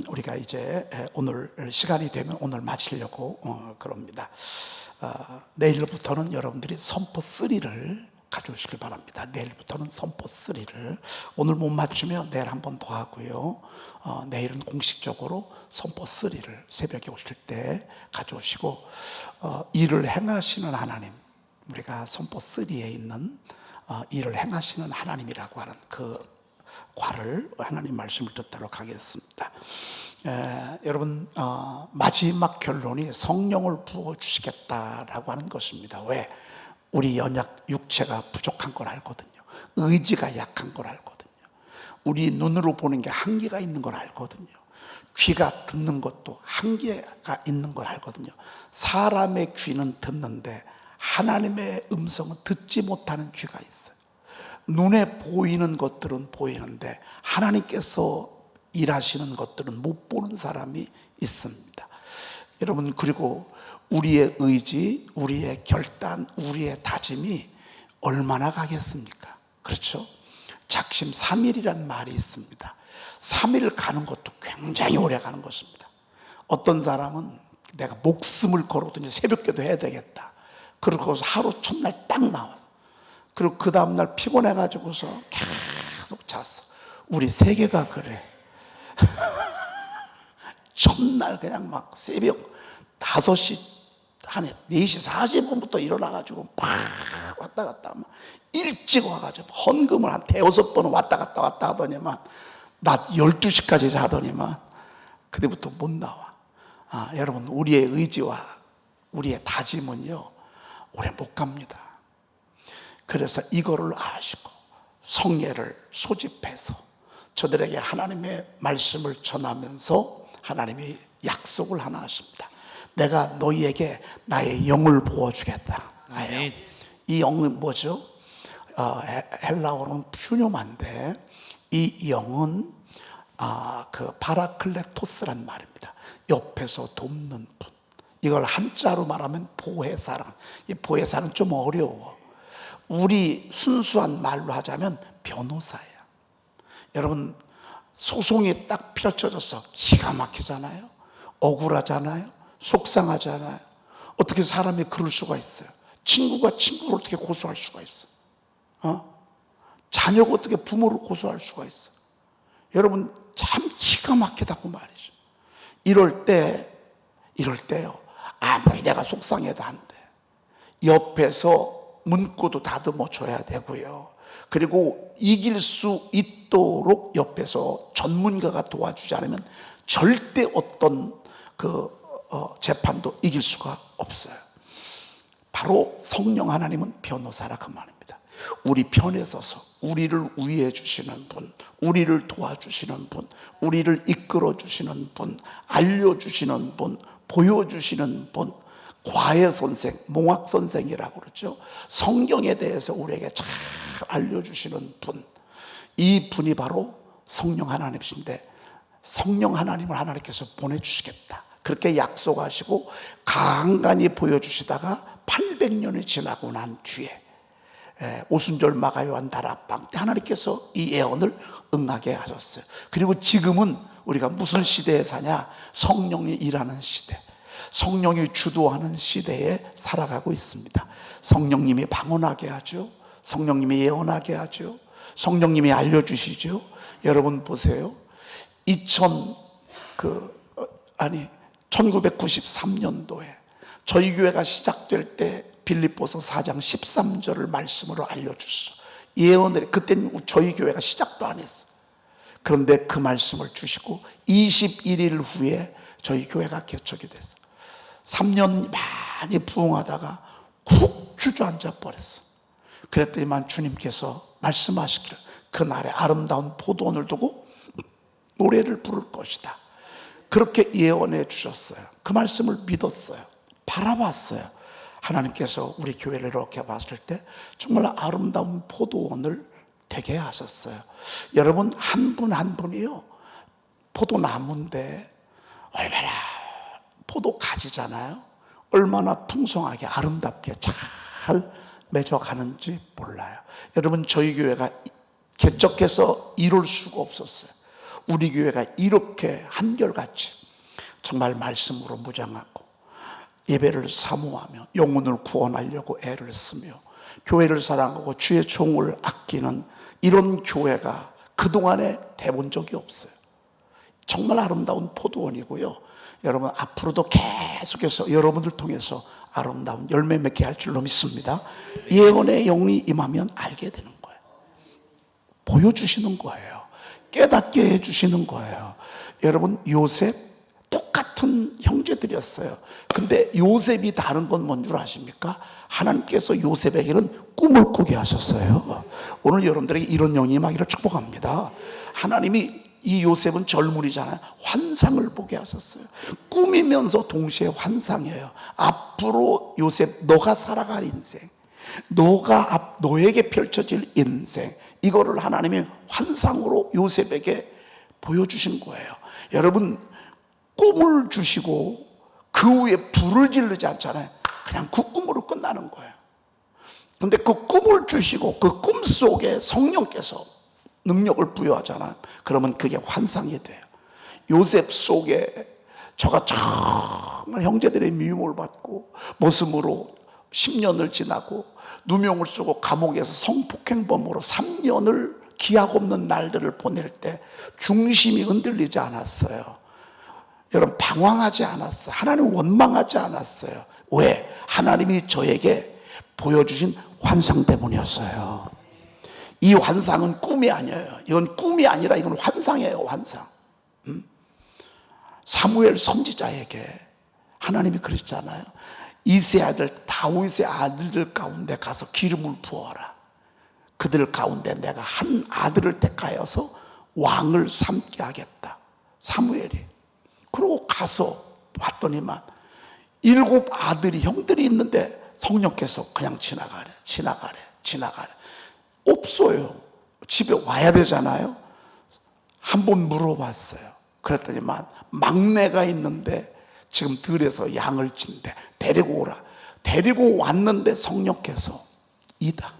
우리가 이제 오늘 시간이 되면 오늘 마치려고 그럽니다. 내일부터는 여러분들이 선포 3를 가져오시길 바랍니다. 내일부터는 선포 3를 오늘 못 맞추면 내일 한 번 더 하고요. 내일은 공식적으로 선포 3를 새벽에 오실 때 가져오시고 일을 행하시는 하나님, 우리가 선포 3에 있는 일을 행하시는 하나님이라고 하는 그 과를 하나님 말씀을 듣도록 하겠습니다. 여러분, 마지막 결론이 성령을 부어주시겠다라고 하는 것입니다. 왜? 우리 연약 육체가 부족한 걸 알거든요. 의지가 약한 걸 알거든요. 우리 눈으로 보는 게 한계가 있는 걸 알거든요. 귀가 듣는 것도 한계가 있는 걸 알거든요. 사람의 귀는 듣는데 하나님의 음성은 듣지 못하는 귀가 있어요. 눈에 보이는 것들은 보이는데 하나님께서 일하시는 것들은 못 보는 사람이 있습니다. 여러분, 그리고 우리의 의지, 우리의 결단, 우리의 다짐이 얼마나 가겠습니까? 그렇죠? 작심 3일이란 말이 있습니다. 3일 가는 것도 굉장히 오래 가는 것입니다. 어떤 사람은 내가 목숨을 걸어도 새벽기도 해야 되겠다, 그러고서 하루 첫날 딱 나왔어. 그리고 그 다음날 피곤해가지고서 계속 잤어. 우리 세계가 그래. 첫날 그냥 막 새벽 5시, 한 4시 40분부터 일어나가지고 팍 왔다 갔다 하면 일찍 와가지고 헌금을 한 5-6번은 왔다 갔다 하더니만 낮 12시까지 자더니만 그때부터 못 나와. 여러분, 우리의 의지와 우리의 다짐은요 오래 못 갑니다. 그래서 이거를 아시고 성례를 소집해서 저들에게 하나님의 말씀을 전하면서 하나님이 약속을 하나 하십니다. 내가 너희에게 나의 영을 부어주겠다. 아멘. 이 영은 뭐죠? 헬라어로는 퓨뇨마인데 이 영은 그 파라클레토스란 말입니다. 옆에서 돕는 분. 이걸 한자로 말하면 보혜사랑. 이 보혜사는 좀 어려워. 우리 순수한 말로 하자면 변호사예요. 여러분, 소송이 딱 펼쳐져서 기가 막히잖아요. 억울하잖아요. 속상하잖아요. 어떻게 사람이 그럴 수가 있어요? 친구가 친구를 어떻게 고소할 수가 있어? 자녀가 어떻게 부모를 고소할 수가 있어? 여러분, 참 기가 막히다고 말이죠. 이럴 때요, 아무리 내가 속상해도 안 돼. 옆에서 문구도 다듬어 줘야 되고요. 그리고 이길 수 있도록 옆에서 전문가가 도와주지 않으면 절대 어떤 재판도 이길 수가 없어요. 바로 성령 하나님은 변호사라 그 말입니다. 우리 편에 서서 우리를 위해 주시는 분, 우리를 도와주시는 분, 우리를 이끌어 주시는 분, 알려주시는 분, 보여주시는 분, 과외 선생, 몽학 선생이라고 그러죠. 성경에 대해서 우리에게 잘 알려주시는 분, 이 분이 바로 성령 하나님이신데 성령 하나님을 하나님께서 보내주시겠다 그렇게 약속하시고 간간히 보여주시다가 800년이 지나고 난 뒤에 오순절 마가요한 다락방 때 하나님께서 이 예언을 응하게 하셨어요. 그리고 지금은 우리가 무슨 시대에 사냐? 성령이 일하는 시대, 성령이 주도하는 시대에 살아가고 있습니다. 성령님이 방언하게 하죠. 성령님이 예언하게 하죠. 성령님이 알려주시죠. 여러분 보세요. 1993년도에 저희 교회가 시작될 때 빌립보서 4장 13절을 말씀으로 알려주셨어. 예언을, 그때는 저희 교회가 시작도 안 했어. 그런데 그 말씀을 주시고 21일 후에 저희 교회가 개척이 됐어. 3년 많이 부흥하다가 훅 주저앉아 버렸어. 그랬더니만 주님께서 말씀하시기를 그날에 아름다운 포도원을 두고 노래를 부를 것이다. 그렇게 예언해 주셨어요. 그 말씀을 믿었어요. 바라봤어요. 하나님께서 우리 교회를 이렇게 봤을 때 정말 아름다운 포도원을 되게 하셨어요. 여러분, 한 분 한 분이요, 포도나무인데 얼마나 포도 가지잖아요. 얼마나 풍성하게 아름답게 잘 맺어가는지 몰라요. 여러분, 저희 교회가 개척해서 이룰 수가 없었어요. 우리 교회가 이렇게 한결같이 정말 말씀으로 무장하고 예배를 사모하며 영혼을 구원하려고 애를 쓰며 교회를 사랑하고 주의 종을 아끼는 이런 교회가 그동안에 돼본 적이 없어요. 정말 아름다운 포도원이고요. 여러분 앞으로도 계속해서 여러분들 통해서 아름다운 열매 맺게 할 줄로 믿습니다. 예언의 영이 임하면 알게 되는 거예요. 보여주시는 거예요. 깨닫게 해주시는 거예요. 여러분 요셉 똑같은 형제들이었어요. 근데 요셉이 다른 건 뭔 줄 아십니까? 하나님께서 요셉에게는 꿈을 꾸게 하셨어요. 오늘 여러분들에게 이런 영이 임하기를 축복합니다. 하나님이 이 요셉은 젊은이잖아요. 환상을 보게 하셨어요. 꿈이면서 동시에 환상이에요. 앞으로 요셉 너가 살아갈 인생, 너에게 펼쳐질 인생, 이거를 하나님이 환상으로 요셉에게 보여주신 거예요. 여러분 꿈을 주시고 그 후에 불을 지르지 않잖아요. 그냥 그 꿈으로 끝나는 거예요. 근데 그 꿈을 주시고 그 꿈 속에 성령께서 능력을 부여하잖아요. 그러면 그게 환상이 돼요. 요셉 속에 저가 정말 형제들의 미움을 받고 모습으로 10년을 지나고 누명을 쓰고 감옥에서 성폭행범으로 3년을 기약 없는 날들을 보낼 때 중심이 흔들리지 않았어요. 여러분 방황하지 않았어요. 하나님 원망하지 않았어요. 왜? 하나님이 저에게 보여주신 환상 때문이었어요. 이 환상은 꿈이 아니에요. 이건 꿈이 아니라 이건 환상이에요. 환상. 사무엘 선지자에게 하나님이 그랬잖아요. 이세 아들 다윗의 아들들 가운데 가서 기름을 부어라. 그들 가운데 내가 한 아들을 택하여서 왕을 삼게 하겠다. 사무엘이. 그러고 가서 봤더니만 7 아들이 형들이 있는데 성령께서 그냥 지나가래. 없어요. 집에 와야 되잖아요. 한번 물어봤어요. 그랬더니만 막내가 있는데 지금 들에서 양을 친대. 데리고 오라. 데리고 왔는데 성령께서 이다.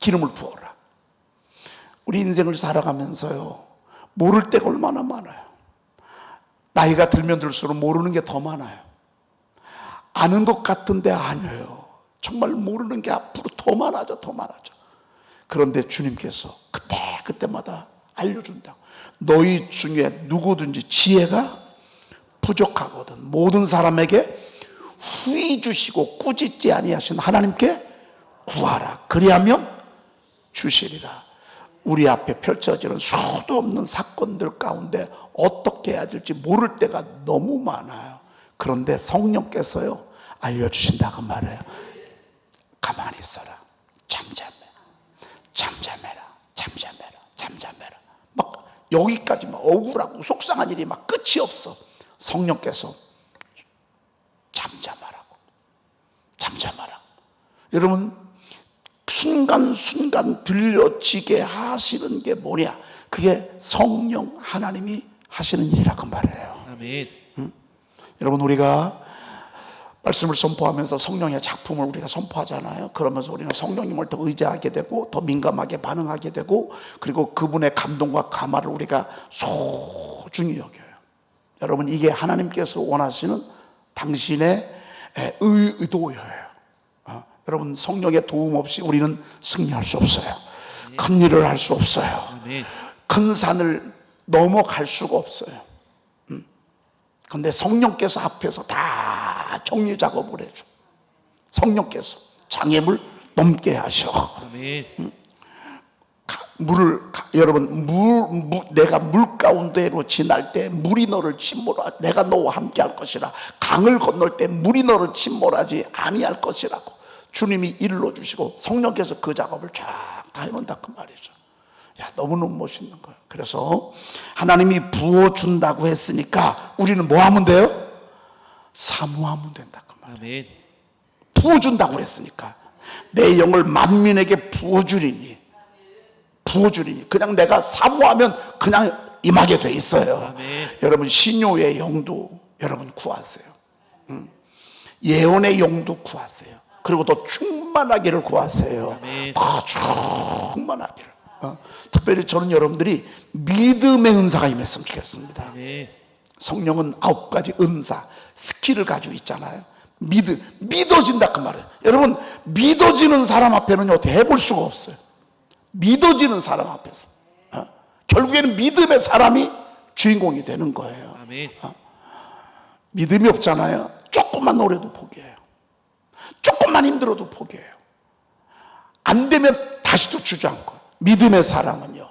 기름을 부어라. 우리 인생을 살아가면서요, 모를 때가 얼마나 많아요. 나이가 들면 들수록 모르는 게 더 많아요. 아는 것 같은데 아니에요. 정말 모르는 게 앞으로 더 많아져. 그런데 주님께서 그때마다 알려준다. 너희 중에 누구든지 지혜가 부족하거든 모든 사람에게 후히 주시고 꾸짖지 아니하신 하나님께 구하라. 그리하면 주시리라. 우리 앞에 펼쳐지는 수도 없는 사건들 가운데 어떻게 해야 될지 모를 때가 너무 많아요. 그런데 성령께서요 알려주신다고 말해요. 가만히 있어라. 잠잠해라. 막 여기까지 막 억울하고 속상한 일이 막 끝이 없어. 성령께서 잠잠하라. 여러분 순간순간 들려지게 하시는 게 뭐냐? 그게 성령 하나님이 하시는 일이라고 말해요. 아멘. 여러분 우리가 말씀을 선포하면서 성령의 작품을 우리가 선포하잖아요. 그러면서 우리는 성령님을 더 의지하게 되고 더 민감하게 반응하게 되고 그리고 그분의 감동과 감화를 우리가 소중히 여겨요. 여러분 이게 하나님께서 원하시는 당신의 의도예요. 여러분 성령의 도움 없이 우리는 승리할 수 없어요. 큰 일을 할 수 없어요. 큰 산을 넘어갈 수가 없어요. 그런데 성령께서 앞에서 다 정리 작업을 해줘. 성령께서 장애물 넘게 하셔. 여러분 내가 물 가운데로 지날 때 물이 너를 침몰하 내가 너와 함께 할 것이라. 강을 건널 때 물이 너를 침몰하지 아니할 것이라고 주님이 일러주시고 성령께서 그 작업을 쫙 다 해놓는다 그 말이죠. 야, 너무너무 멋있는 거예요. 그래서 하나님이 부어준다고 했으니까 우리는 뭐 하면 돼요? 사모하면 된다 그 말이에요. 부어준다고 그랬으니까 내 영을 만민에게 부어주리니 그냥 내가 사모하면 그냥 임하게 돼 있어요. 아멘. 여러분 신요의 영도 여러분 구하세요. 예언의 영도 구하세요. 그리고 더 충만하기를 구하세요. 아멘. 더 충만하기를. 특별히 저는 여러분들이 믿음의 은사가 임했으면 좋겠습니다. 아멘. 성령은 9가지 은사, 스킬을 가지고 있잖아요. 믿어진다 그 말이에요. 여러분, 믿어지는 사람 앞에는 어떻게 해볼 수가 없어요. 믿어지는 사람 앞에서 결국에는 믿음의 사람이 주인공이 되는 거예요. 아멘. 믿음이 없잖아요. 조금만 노래도 포기해요. 조금만 힘들어도 포기해요. 안 되면 다시 또 주저앉고. 믿음의 사람은요,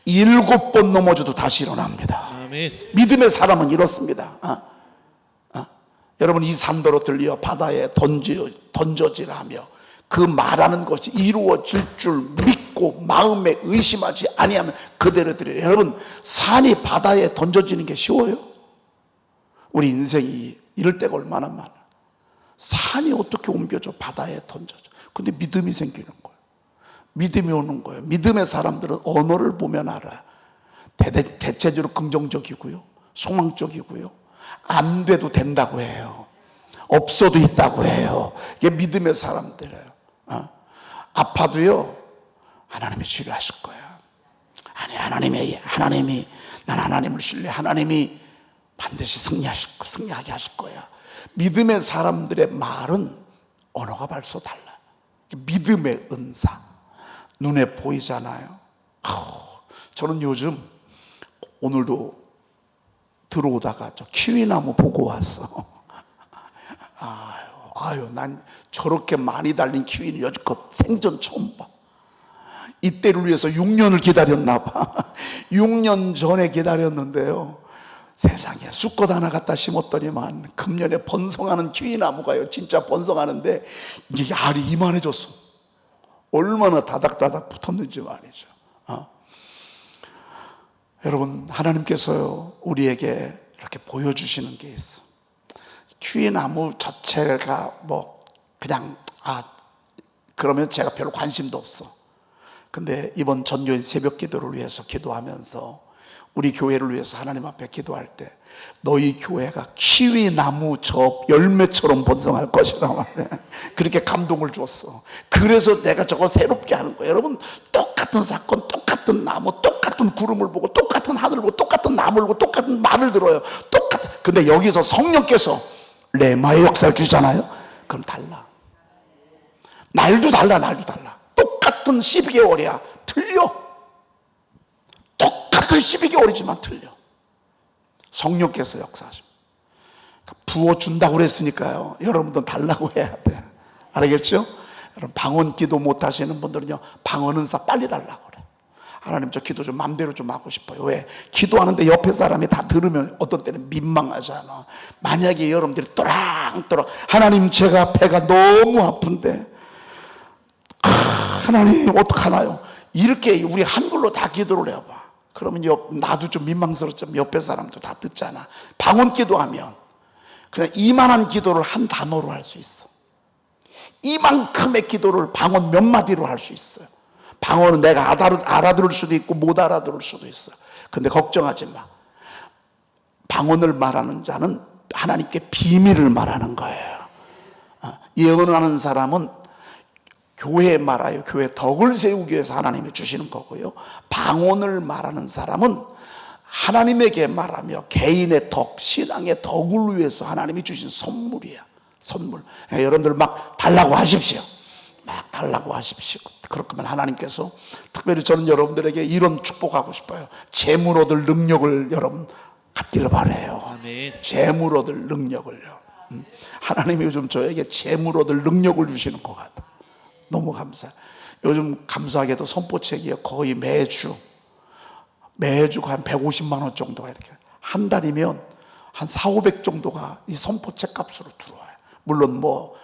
7번 넘어져도 다시 일어납니다. 아멘. 믿음의 사람은 이렇습니다. 여러분, 이 산더러 들려 바다에 던져지라며 그 말하는 것이 이루어질 줄 믿고 마음에 의심하지 아니하면 그대로 드리라. 여러분, 산이 바다에 던져지는 게 쉬워요? 우리 인생이 이럴 때가 얼마나 많아. 산이 어떻게 옮겨져 바다에 던져져. 근데 믿음이 생기는 거예요. 믿음이 오는 거예요. 믿음의 사람들은 언어를 보면 알아요. 대체적으로 긍정적이고요, 소망적이고요, 안 돼도 된다고 해요. 없어도 있다고 해요. 이게 믿음의 사람들이에요. 아파도요, 하나님이 치료하실 거야. 아니, 하나님이 난 하나님을 신뢰. 하나님이 반드시 승리하게 하실 거야. 믿음의 사람들의 말은 언어가 벌써 달라. 믿음의 은사, 눈에 보이잖아요. 저는 요즘, 오늘도 들어오다가 저 키위나무 보고 왔어. 난 저렇게 많이 달린 키위는 여지껏 생전 처음 봐. 이때를 위해서 6년을 기다렸나 봐. 6년 전에 기다렸는데요, 세상에 수컷 하나 갖다 심었더니만 금년에 번성하는 키위나무가요, 진짜 번성하는데 이게 알이 이만해졌어. 얼마나 다닥다닥 붙었는지 말이죠. 여러분, 하나님께서요, 우리에게 이렇게 보여주시는 게 있어. 키위나무 자체가 그냥 그러면 제가 별로 관심도 없어. 근데 이번 전교인 새벽 기도를 위해서 기도하면서 우리 교회를 위해서 하나님 앞에 기도할 때 너희 교회가 키위나무 저 열매처럼 번성할 것이라 말해. 그렇게 감동을 줬어. 그래서 내가 저거 새롭게 하는 거예요. 여러분, 똑같은 사건, 똑같은 나무, 똑같은 구름을 보고 똑같은 하늘을 보고 똑같은 나무를 보고 똑같은 말을 들어요. 근데 여기서 성령께서 레마의 역사를 주잖아요. 그럼 달라. 날도 달라. 똑같은 12개월이야. 틀려. 똑같은 12개월이지만 틀려. 성령께서 역사하십니다. 부어준다고 그랬으니까요, 여러분도 달라고 해야 돼. 알겠죠? 여러분, 방언 기도 못 하시는 분들은요, 방언 은사 빨리 달라고 그래. 하나님, 저 기도 좀 맘대로 좀 하고 싶어요. 왜? 기도하는데 옆에 사람이 다 들으면 어떤 때는 민망하잖아. 만약에 여러분들이 또랑또랑, 하나님, 제가 배가 너무 아픈데 하나님 어떡하나요? 이렇게 우리 한글로 다 기도를 해봐. 그러면 나도 좀 민망스럽지만 옆에 사람도 다 듣잖아. 방언 기도하면 그냥 이만한 기도를 한 단어로 할 수 있어. 이만큼의 기도를 방언 몇 마디로 할 수 있어요. 방언은 내가 알아들을 수도 있고 못 알아들을 수도 있어요. 근데 걱정하지 마. 방언을 말하는 자는 하나님께 비밀을 말하는 거예요. 예언하는 사람은 교회에 말하여 교회 덕을 세우기 위해서 하나님이 주시는 거고요. 방언을 말하는 사람은 하나님에게 말하며 개인의 덕, 신앙의 덕을 위해서 하나님이 주신 선물이야. 선물. 여러분들 막 달라고 하십시오. 막 달라고 하십시오. 그렇다면 하나님께서, 특별히 저는 여러분들에게 이런 축복하고 싶어요. 재물 얻을 능력을 여러분 갖기를 바라요. 아멘. 재물 얻을 능력을요. 하나님이 요즘 저에게 재물 얻을 능력을 주시는 것 같아요. 너무 감사해요. 요즘 감사하게도 선포책이 거의 매주 한 150만 원 정도가 이렇게, 한 달이면 한 400, 500 정도가 이 선포책 값으로 들어와요. 물론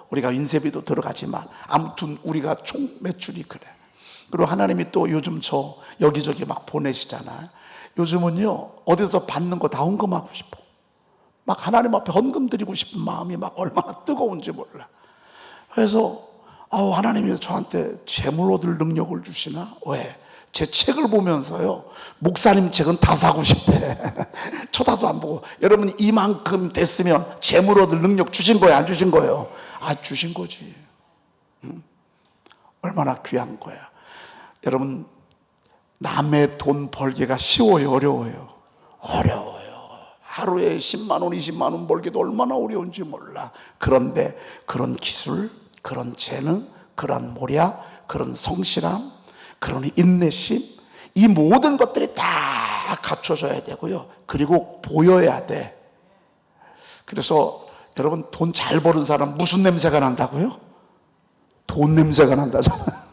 우리가 인쇄비도 들어가지만 아무튼 우리가 총 매출이 그래. 그리고 하나님이 또 요즘 저 여기저기 막 보내시잖아요. 요즘은요, 어디서 받는 거 다 헌금하고 싶어. 막 하나님 앞에 헌금 드리고 싶은 마음이 막 얼마나 뜨거운지 몰라. 그래서 하나님이 저한테 재물 얻을 능력을 주시나? 왜? 제 책을 보면서요, 목사님 책은 다 사고 싶대. 쳐다도 안 보고. 여러분, 이만큼 됐으면 재물 얻을 능력 주신 거예요, 안 주신 거예요? 주신 거지. 얼마나 귀한 거야. 여러분, 남의 돈 벌기가 쉬워요, 어려워요? 어려워요. 하루에 10만 원, 20만 원 벌기도 얼마나 어려운지 몰라. 그런데 그런 기술, 그런 재능, 그런 모략, 그런 성실함, 그런 인내심, 이 모든 것들이 다 갖춰져야 되고요. 그리고 보여야 돼. 그래서 여러분, 돈 잘 버는 사람 무슨 냄새가 난다고요? 돈 냄새가 난다잖아요.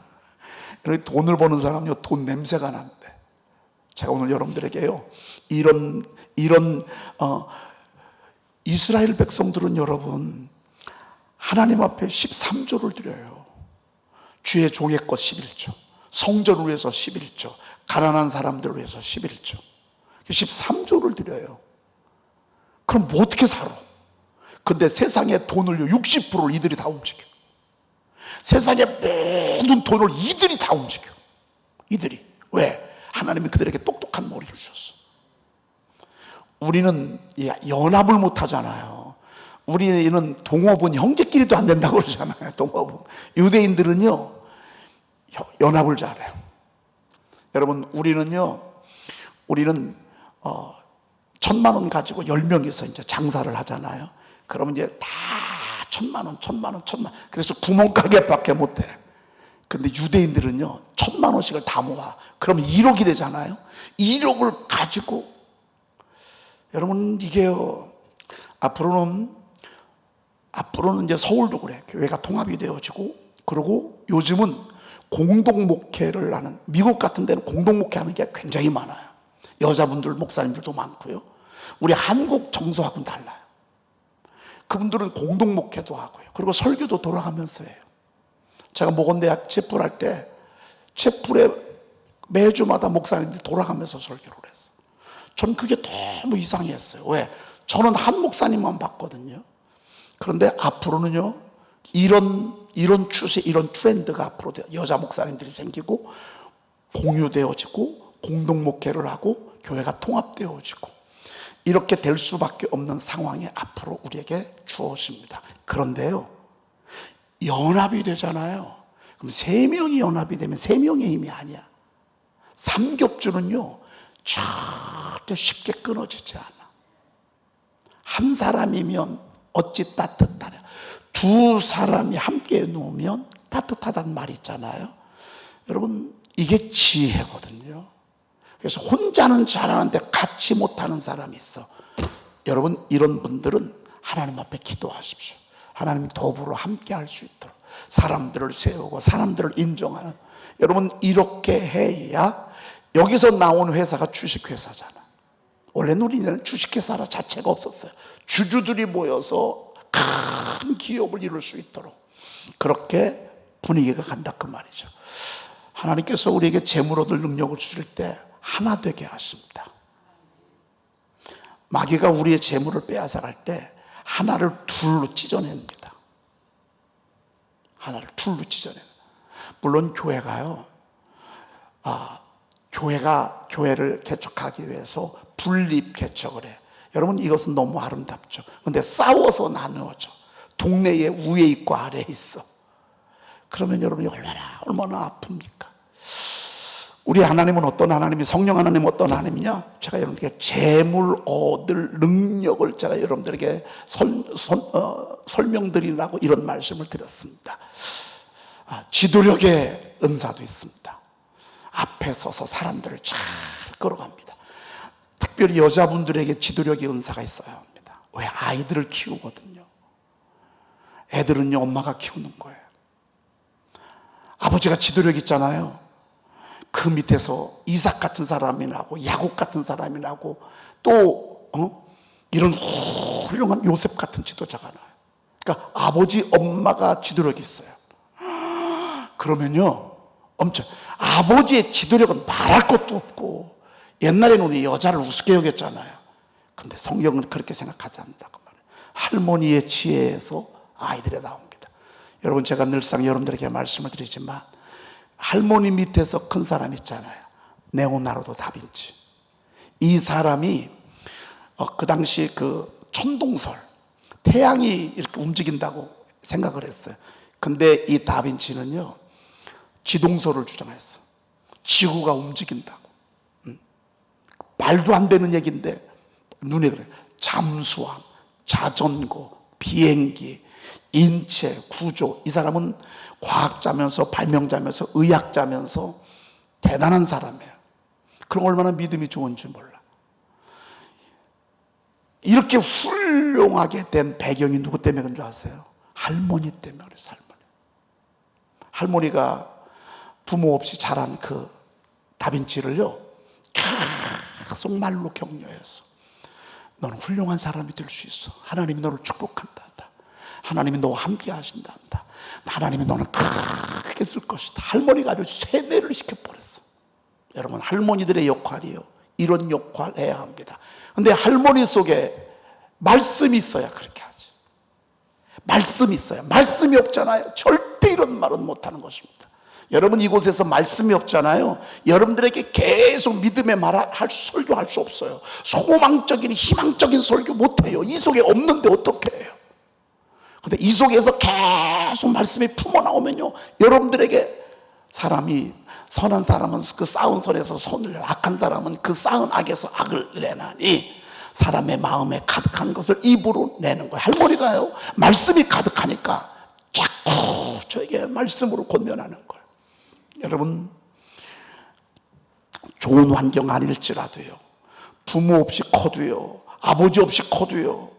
돈을 버는 사람요, 돈 냄새가 난대. 제가 오늘 여러분들에게요, 이런 이스라엘 백성들은 여러분, 하나님 앞에 13조를 드려요. 주의 종의 것 11조, 성전을 위해서 11조, 가난한 사람들을 위해서 11조, 13조를 드려요. 그럼 뭐 어떻게 살아? 근데 세상의 돈을 60%를 이들이 다 움직여. 세상의 모든 돈을 이들이 다 움직여. 이들이. 왜? 하나님이 그들에게 똑똑한 머리를 주셨어. 우리는 연합을 못 하잖아요. 우리는 동업은 형제끼리도 안 된다고 그러잖아요. 동업은. 유대인들은요, 연합을 잘해요. 여러분, 우리는 1,000만 원 가지고 10명이서 이제 장사를 하잖아요. 그러면 이제 다 1,000만 원. 그래서 구멍가게밖에 못 돼. 근데 유대인들은요, 1,000만 원씩을 다 모아. 그러면 1억이 되잖아요. 1억을 가지고, 여러분, 이게요, 앞으로는 이제 서울도 그래. 교회가 통합이 되어지고, 그리고 요즘은 공동목회를 하는, 미국 같은 데는 공동목회하는 게 굉장히 많아요. 여자분들, 목사님들도 많고요. 우리 한국 정서하고는 달라요. 그분들은 공동목회도 하고요. 그리고 설교도 돌아가면서 해요. 제가 모건대학 채플할 때 채플에 매주마다 목사님들이 돌아가면서 설교를 했어요. 전 그게 너무 이상했어요. 왜? 저는 한 목사님만 봤거든요. 그런데 앞으로는요, 이런 추세, 이런 트렌드가 앞으로 여자 목사님들이 생기고, 공유되어지고, 공동목회를 하고, 교회가 통합되어지고, 이렇게 될 수밖에 없는 상황이 앞으로 우리에게 주어집니다. 그런데요, 연합이 되잖아요. 그럼 3명이 연합이 되면 3명의 힘이 아니야. 삼겹줄은요, 절대 쉽게 끊어지지 않아. 한 사람이면 어찌 따뜻하냐. 2 사람이 함께 놓으면 따뜻하다는 말이 있잖아요. 여러분, 이게 지혜거든요. 그래서 혼자는 잘하는데 같이 못하는 사람이 있어. 여러분, 이런 분들은 하나님 앞에 기도하십시오. 하나님이 더불어 함께 할 수 있도록 사람들을 세우고 사람들을 인정하는, 여러분, 이렇게 해야. 여기서 나온 회사가 주식회사잖아. 원래는 우리는 주식회사 자체가 없었어요. 주주들이 모여서 큰 기업을 이룰 수 있도록 그렇게 분위기가 간다, 그 말이죠. 하나님께서 우리에게 재물 얻을 능력을 주실 때 하나 되게 하십니다. 마귀가 우리의 재물을 빼앗아갈 때 하나를 둘로 찢어냅니다. 하나를 둘로 찢어냅니다. 물론 교회가요, 교회를 개척하기 위해서 분립 개척을 해. 여러분, 이것은 너무 아름답죠. 근데 싸워서 나누어져. 동네에 위에 있고 아래에 있어. 그러면 여러분이 얼마나 아픕니까? 우리 하나님은 어떤 하나님이, 성령 하나님은 어떤 하나님이냐? 제가 여러분들에게 재물 얻을 능력을 제가 여러분들에게 설명드리라고 이런 말씀을 드렸습니다. 지도력의 은사도 있습니다. 앞에 서서 사람들을 잘 끌어갑니다. 특별히 여자분들에게 지도력의 은사가 있어야 합니다. 왜? 아이들을 키우거든요. 애들은요, 엄마가 키우는 거예요. 아버지가 지도력 있잖아요. 그 밑에서 이삭 같은 사람이 나고, 야곱 같은 사람이 나고, 또 이런 훌륭한 요셉 같은 지도자가 나요. 그러니까 아버지, 엄마가 지도력이 있어요. 그러면요, 엄청, 아버지의 지도력은 말할 것도 없고, 옛날에는 우리 여자를 우습게 여겼잖아요. 근데 성경은 그렇게 생각하지 않는다고 말해요. 할머니의 지혜에서 아이들이 나옵니다. 여러분, 제가 늘상 여러분들에게 말씀을 드리지만, 할머니 밑에서 큰 사람 있잖아요. 레오나르도 다빈치. 이 사람이 그 당시 그 천동설, 태양이 이렇게 움직인다고 생각을 했어요. 근데 이 다빈치는요, 지동설을 주장했어. 지구가 움직인다고. 말도 안 되는 얘기인데 눈에 그래. 잠수함, 자전거, 비행기, 인체, 구조. 이 사람은 과학자면서 발명자면서 의학자면서 대단한 사람이에요. 그럼 얼마나 믿음이 좋은지 몰라. 이렇게 훌륭하게 된 배경이 누구 때문에 그런 줄 아세요? 할머니 때문에 그랬어요. 할머니가 부모 없이 자란 그 다빈치를요, 계속 말로 격려했어. 너는 훌륭한 사람이 될 수 있어. 하나님이 너를 축복한다. 하나님이 너와 함께 하신다. 하나님이 너는 크게 쓸 것이다. 할머니가 아주 세뇌를 시켜버렸어. 여러분, 할머니들의 역할이에요. 이런 역할 해야 합니다. 근데 할머니 속에 말씀이 있어야 그렇게 하지. 말씀이 있어야. 말씀이 없잖아요. 절대 이런 말은 못하는 것입니다. 여러분, 이곳에서 말씀이 없잖아요. 여러분들에게 계속 믿음의 말할 설교할 수 없어요. 소망적인 희망적인 설교 못해요. 이 속에 없는데 어떻게 해요? 근데 이 속에서 계속 말씀이 품어나오면요, 여러분들에게 사람이, 선한 사람은 그 쌓은 선에서 선을, 악한 사람은 그 쌓은 악에서 악을 내나니 사람의 마음에 가득한 것을 입으로 내는 거예요. 할머니가요, 말씀이 가득하니까 자꾸 저에게 말씀으로 권면하는 거예요. 여러분, 좋은 환경 아닐지라도요, 부모 없이 커도요, 아버지 없이 커도요,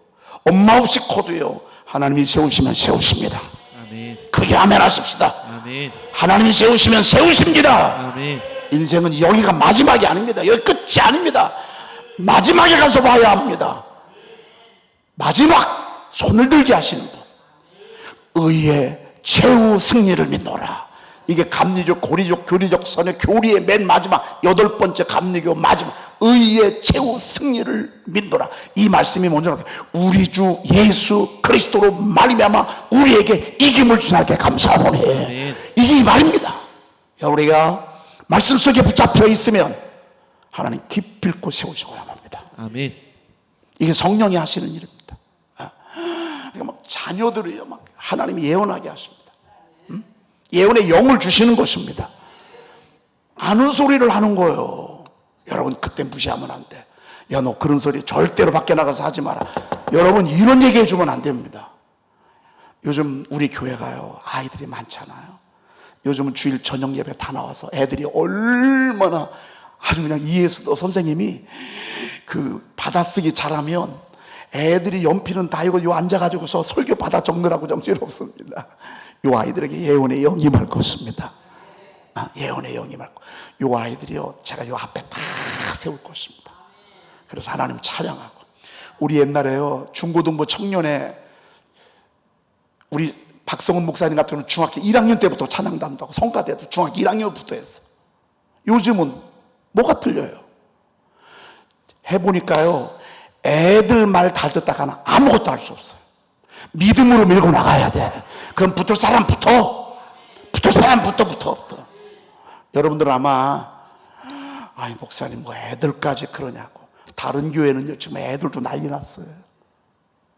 엄마 없이 커도요, 하나님이 세우시면 세우십니다. 아멘. 크게 아멘 하십시다. 아멘. 하나님이 세우시면 세우십니다. 아멘. 인생은 여기가 마지막이 아닙니다. 여기 끝이 아닙니다. 마지막에 가서 봐야 합니다. 마지막 손을 들게 하시는 분, 의의 최후 승리를 믿노라. 이게 감리적, 고리적, 교리적 선의 교리의 맨 마지막 8번째 감리교 마지막, 의의 최후 승리를 믿노라. 이 말씀이 먼저 우리 주 예수 그리스도로 말미암아 우리에게 이김을 주나께 감사하노니. 이게 이 말입니다. 우리가 말씀 속에 붙잡혀 있으면 하나님 기필코 세우시고야 합니다. 아멘. 이게 성령이 하시는 일입니다. 그러니까 막 자녀들이요, 막 하나님이 예언하게 하십니다. 예언의 영을 주시는 것입니다. 아는 소리를 하는 거예요. 여러분, 그때 무시하면 안 돼. 야, 너 그런 소리 절대로 밖에 나가서 하지 마라. 여러분, 이런 얘기 해주면 안 됩니다. 요즘 우리 교회가요, 아이들이 많잖아요. 요즘은 주일 저녁 예배 다 나와서 애들이 얼마나 아주 그냥 이해수도 선생님이 그 받아쓰기 잘하면 애들이 연필은 다 이거 요 앉아가지고서 설교 받아 적느라고 정신없습니다. 요 아이들에게 예언의 영이 임할 것입니다. 예언의 영이 임할 것. 요 아이들이요, 제가 요 앞에 다 세울 것입니다. 그래서 하나님 찬양하고. 우리 옛날에요, 중고등부 청년회, 우리 박성훈 목사님 같은 경우는 중학교 1학년 때부터 찬양단도 하고 성가대도 중학교 1학년부터 했어. 요즘은 뭐가 틀려요? 해보니까요, 애들 말 다 듣다가는 아무것도 할 수 없어요. 믿음으로 밀고 나가야 돼. 그럼 붙을 사람부터. 여러분들은 아마, 아니 목사님 뭐 애들까지 그러냐고. 다른 교회는요, 지금 애들도 난리 났어요.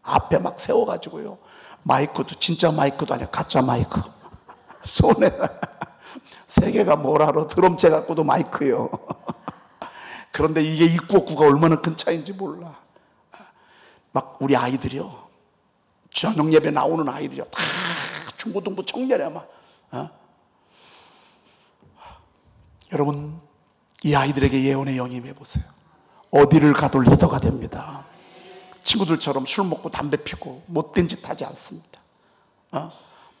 앞에 막 세워가지고요, 마이크도 진짜 마이크도 아니야, 가짜 마이크 손에 세계가 뭘 알아. 드럼체 갖고도 마이크요. 그런데 이게 입구 없구가 얼마나 큰 차이인지 몰라. 막 우리 아이들이요, 저녁 예배 나오는 아이들이요, 다 중고등부 청년이야 막. 여러분, 이 아이들에게 예언의 영이 임해보세요. 어디를 가도 리더가 됩니다. 친구들처럼 술 먹고 담배 피고 못된 짓 하지 않습니다.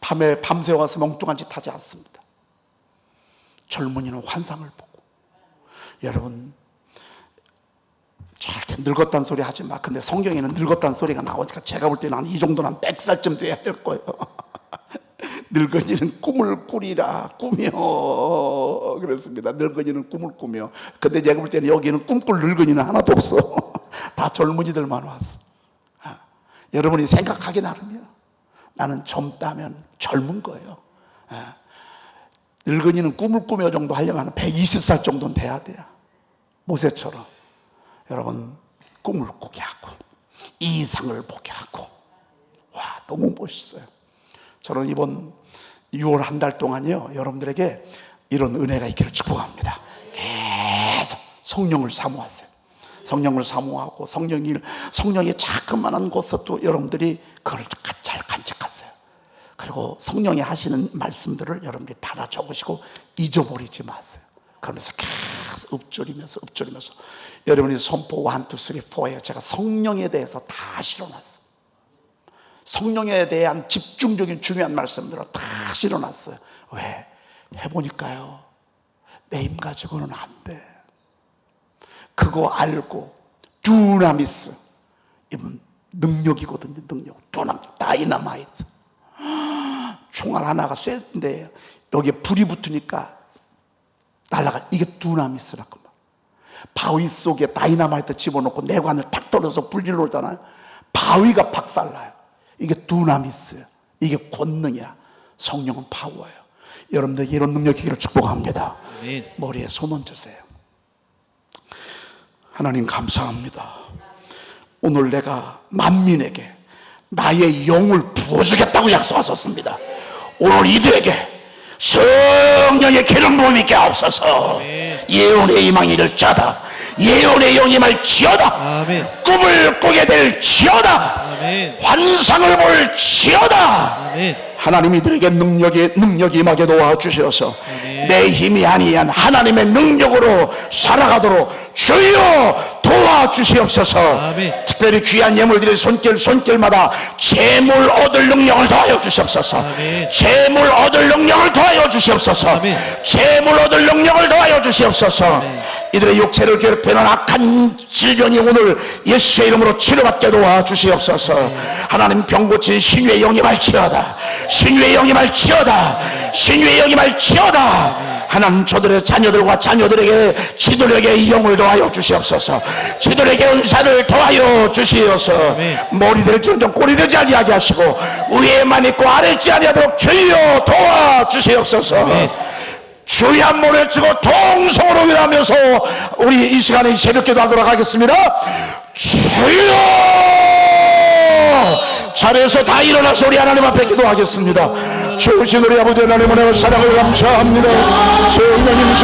밤새 와서 멍뚱한 짓 하지 않습니다. 젊은이는 환상을 보고. 여러분, 절대 늙었다는 소리 하지 마. 근데 성경에는 늙었다는 소리가 나오니까 제가 볼 때는 이 정도는 한 100살쯤 돼야 될 거예요. 늙은이는 꿈을 꾸리라, 꾸며. 그랬습니다. 늙은이는 꿈을 꾸며. 근데 제가 볼 때는 여기는 꿈꿀 늙은이는 하나도 없어. 다 젊은이들만 왔어. 여러분이 생각하기 나름이야. 나는 젊다면 젊은 거예요. 늙은이는 꿈을 꾸며 정도 하려면 120살 정도는 돼야 돼요. 모세처럼. 여러분, 꿈을 꾸게 하고 이상을 보게 하고. 와, 너무 멋있어요. 저는 이번 6월 한 달 동안요, 여러분들에게 이런 은혜가 있기를 축복합니다. 계속 성령을 사모하세요. 성령을 사모하고 성령의 자그마한 곳에도 여러분들이 그걸 잘 간직하세요. 그리고 성령이 하시는 말씀들을 여러분들이 받아 적으시고 잊어버리지 마세요. 그러면서 계속 읊조리면서 여러분이 선포 1, 2, 3, 4에 제가 성령에 대해서 다 실어놨어요. 성령에 대한 집중적인 중요한 말씀들을 다 실어놨어요. 왜? 해보니까요, 내 힘 가지고는 안 돼. 그거 알고 두나미스, 이건 능력이거든요. 능력. 다이너마이트. 총알 하나가 쐈는데 여기에 불이 붙으니까 날아가. 이게 두나미스라고. 바위 속에 다이너마이트 집어넣고 내관을 탁 떨어서 불질러 오잖아요. 바위가 박살나요. 이게 두나미스예요. 이게 권능이야. 성령은 파워예요. 여러분들 이런 능력이기를 축복합니다. 아멘. 머리에 손 얹으세요. 하나님 감사합니다. 오늘 내가 만민에게 나의 영을 부어주겠다고 약속하셨습니다. 오늘 이들에게 성령의 기름 부음이 있게 하옵소서. 예언의 희망이 일자다. 예언의 영이 말지어다. 아멘. 꿈을 꾸게 될지어다. 아멘. 환상을 볼지어다. 아멘. 하나님 이들에게 능력이 임하게 도와주셔서 아멘. 내 힘이 아니한 하나님의 능력으로 살아가도록 주여 도와주시옵소서. 아멘. 특별히 귀한 예물들의 손길마다 재물 얻을 능력을 더하여 주시옵소서. 아멘. 재물 얻을 능력을 더하여 주시옵소서. 아멘. 재물 얻을 능력을 더하여 주시옵소서. 아멘. 이들의 육체를 괴롭히는 악한 질병이 오늘 예수의 이름으로 치료받게 도와주시옵소서. 아멘. 하나님 병 고친 신유의 영이 말지어다. 신유의 영이 말지어다. 신유의 영이 말지어다. 하나님 저들의 자녀들과 자녀들에게 지도력의 영을 더하여 주시옵소서. 지도력의 은사를 더하여 주시옵소서. 머리들 점점 꼬리 되지 아니하게 하시고 위에만 있고 아래지 아니하도록 주여 도와주시옵소서. 주의 한 몸을 치고 통성으로 위하면서 우리 이 시간에 새벽기도 하도록 하겠습니다. 주여! 자리에서 다 일어나서 우리 하나님 앞에 기도하겠습니다. 주신 우리 아버지 하나님 은혜와 사랑을 감사합니다. 성령님